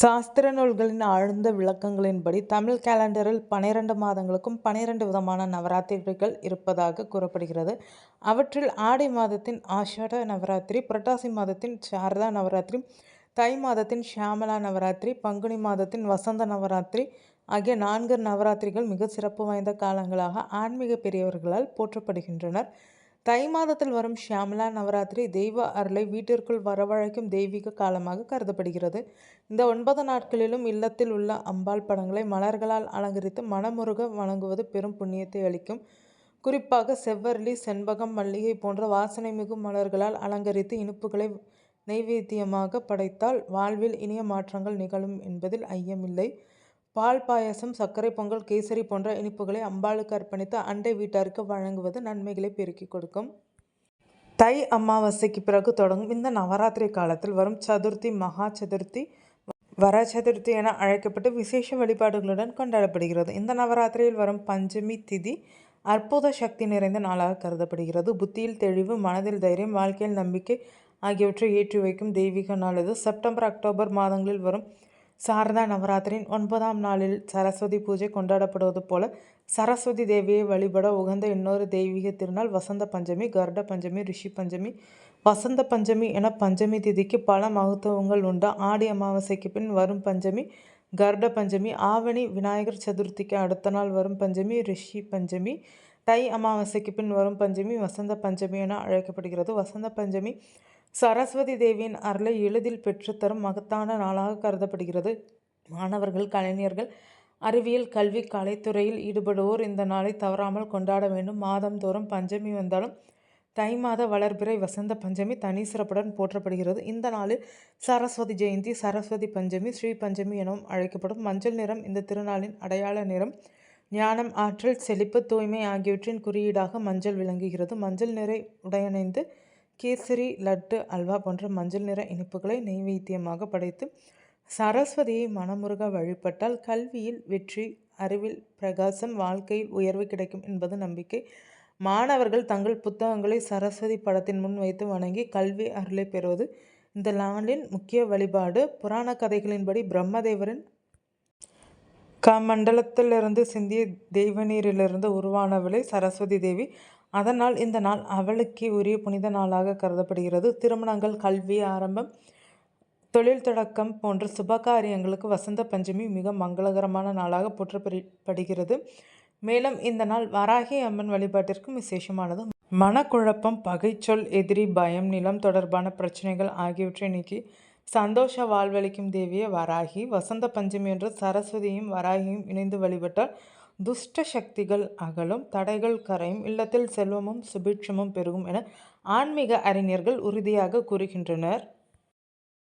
சாஸ்திர நூல்களின் ஆழ்ந்த விளக்கங்களின்படி தமிழ் கேலண்டரில் 12 மாதங்களுக்கும் 12 விதமான நவராத்திரிகள் இருப்பதாக கூறப்படுகிறது. அவற்றில் ஆடி மாதத்தின் ஆஷாட நவராத்திரி, புரட்டாசி மாதத்தின் சாரதா நவராத்திரி, தை மாதத்தின் ஷியாமலா நவராத்திரி, பங்குனி மாதத்தின் வசந்த நவராத்திரி ஆகிய 4 நவராத்திரிகள் மிக சிறப்பு வாய்ந்த காலங்களாக ஆன்மீக பெரியவர்களால் போற்றப்படுகின்றனர். தை மாதத்தில் வரும் ஷியாமலா நவராத்திரி தெய்வ அருளை வீட்டிற்குள் வரவழைக்கும் தெய்வீக காலமாக கருதப்படுகிறது. இந்த 9 நாட்களிலும் இல்லத்தில் உள்ள அம்பாள் படங்களை மலர்களால் அலங்கரித்து மனமுருக வணங்குவது பெரும் புண்ணியத்தை அளிக்கும். குறிப்பாக செவ்வரளி, செண்பகம், மல்லிகை போன்ற வாசனை மிகும் மலர்களால் அலங்கரித்து இனிப்புகளை நைவேத்தியமாக படைத்தால் வாழ்வில் இனிய மாற்றங்கள் நிகழும் என்பதில் ஐயமில்லை. பால் பாயசம், சர்க்கரை பொங்கல், கேசரி போன்ற இனிப்புகளை அம்பாளுக்கு அர்ப்பணித்து அண்டை வீட்டாருக்கு வழங்குவது நன்மைகளை பெருக்கிக் கொடுக்கும். தை அமாவாசைக்கு பிறகு தொடங்கும் இந்த நவராத்திரி காலத்தில் வரும் சதுர்த்தி மகா சதுர்த்தி, வர சதுர்த்தி என அழைக்கப்பட்டு விசேஷ வழிபாடுகளுடன் கொண்டாடப்படுகிறது. இந்த நவராத்திரியில் வரும் பஞ்சமி திதி அற்புத சக்தி நிறைந்த நாளாக கருதப்படுகிறது. புத்தியில் தெளிவு, மனதில் தைரியம், வாழ்க்கையில் நம்பிக்கை ஆகியவற்றை ஏற்றி வைக்கும் தெய்வீக நாள் இது. செப்டம்பர், அக்டோபர் மாதங்களில் வரும் சாரதா நவராத்திரியின் 9ஆம் நாளில் சரஸ்வதி பூஜை கொண்டாடப்படுவது போல சரஸ்வதி தேவியை வழிபட உகந்த இன்னொரு தெய்வீக திருநாள் வசந்த பஞ்சமி, கருட பஞ்சமி, ரிஷி பஞ்சமி, வசந்த பஞ்சமி என பஞ்சமி திதிக்கு பல மகத்துவங்கள் உண்டு. ஆடி அமாவாசைக்கு பின் வரும் பஞ்சமி கருட பஞ்சமி, ஆவணி விநாயகர் சதுர்த்திக்கு அடுத்த நாள் வரும் பஞ்சமி ரிஷி பஞ்சமி, தை அமாவாசைக்கு பின் வரும் பஞ்சமி வசந்த பஞ்சமி என அழைக்கப்படுகிறது. வசந்த பஞ்சமி சரஸ்வதி தேவியின் அருளை எளிதில் பெற்றுத்தரும் மகத்தான நாளாக கருதப்படுகிறது. மாணவர்கள், கலைஞர்கள், அறிவியல், கல்வி, கலைத்துறையில் ஈடுபடுவோர் இந்த நாளை தவறாமல் கொண்டாட வேண்டும். மாதந்தோறும் பஞ்சமி வந்தாலும் தை மாத வளர்பிறை வசந்த பஞ்சமி தனி சிறப்புடன் போற்றப்படுகிறது. இந்த நாளில் சரஸ்வதி ஜெயந்தி, சரஸ்வதி பஞ்சமி, ஸ்ரீ பஞ்சமி எனவும் அழைக்கப்படும். மஞ்சள் நிறம் இந்த திருநாளின் அடையாள நிறம். ஞானம், ஆற்றல், செழிப்பு, தூய்மை ஆகியவற்றின் குறியீடாக மஞ்சள் விளங்குகிறது. மஞ்சள் நிறை உடையணிந்து கேசரி, லட்டு, அல்வா போன்ற மஞ்சள் நிற இனிப்புகளை நைவேத்தியமாக படைத்து சரஸ்வதியை மனமுருக வழிபட்டால் கல்வியில் வெற்றி, அறிவில் பிரகாசம், வாழ்க்கையில் உயர்வு கிடைக்கும் என்பது நம்பிக்கை. மாணவர்கள் தங்கள் புத்தகங்களை சரஸ்வதி படத்தின் முன் வைத்து வணங்கி கல்வி அருளை பெறுவது இந்த நாளின் முக்கிய வழிபாடு. புராண கதைகளின்படி பிரம்மதேவரின் கமண்டலத்திலிருந்து சிந்திய தெய்வ நீரிலிருந்து உருவானவளே சரஸ்வதி தேவி. அதனால் இந்த நாள் அவளுக்கே உரிய புனித நாளாக கருதப்படுகிறது. திருமணங்கள், கல்வி ஆரம்பம், தொழில் தொடக்கம் போன்ற சுபகாரியங்களுக்கு வசந்த பஞ்சமி மிக மங்களகரமான நாளாக போற்றப்படுகிறது. மேலும் இந்த நாள் வராகி அம்மன் வழிபாட்டிற்கும் விசேஷமானது. மனக்குழப்பம், பகைச்சொல், எதிரி, பயம், நிலம் தொடர்பான பிரச்சனைகள் ஆகியவற்றை நீக்கி சந்தோஷ வாழ்வளிக்கும் தேவியே வராகி. வசந்த பஞ்சமி என்று சரஸ்வதியும் வராகியும் இணைந்து வழிபட்டால் துஷ்ட சக்திகள் அகலும், தடைகள் கரையும், இல்லத்தில் செல்வமும் சுபிட்சமும் பெருகும் என ஆன்மீக அறிஞர்கள் உறுதியாக கூறுகின்றனர்.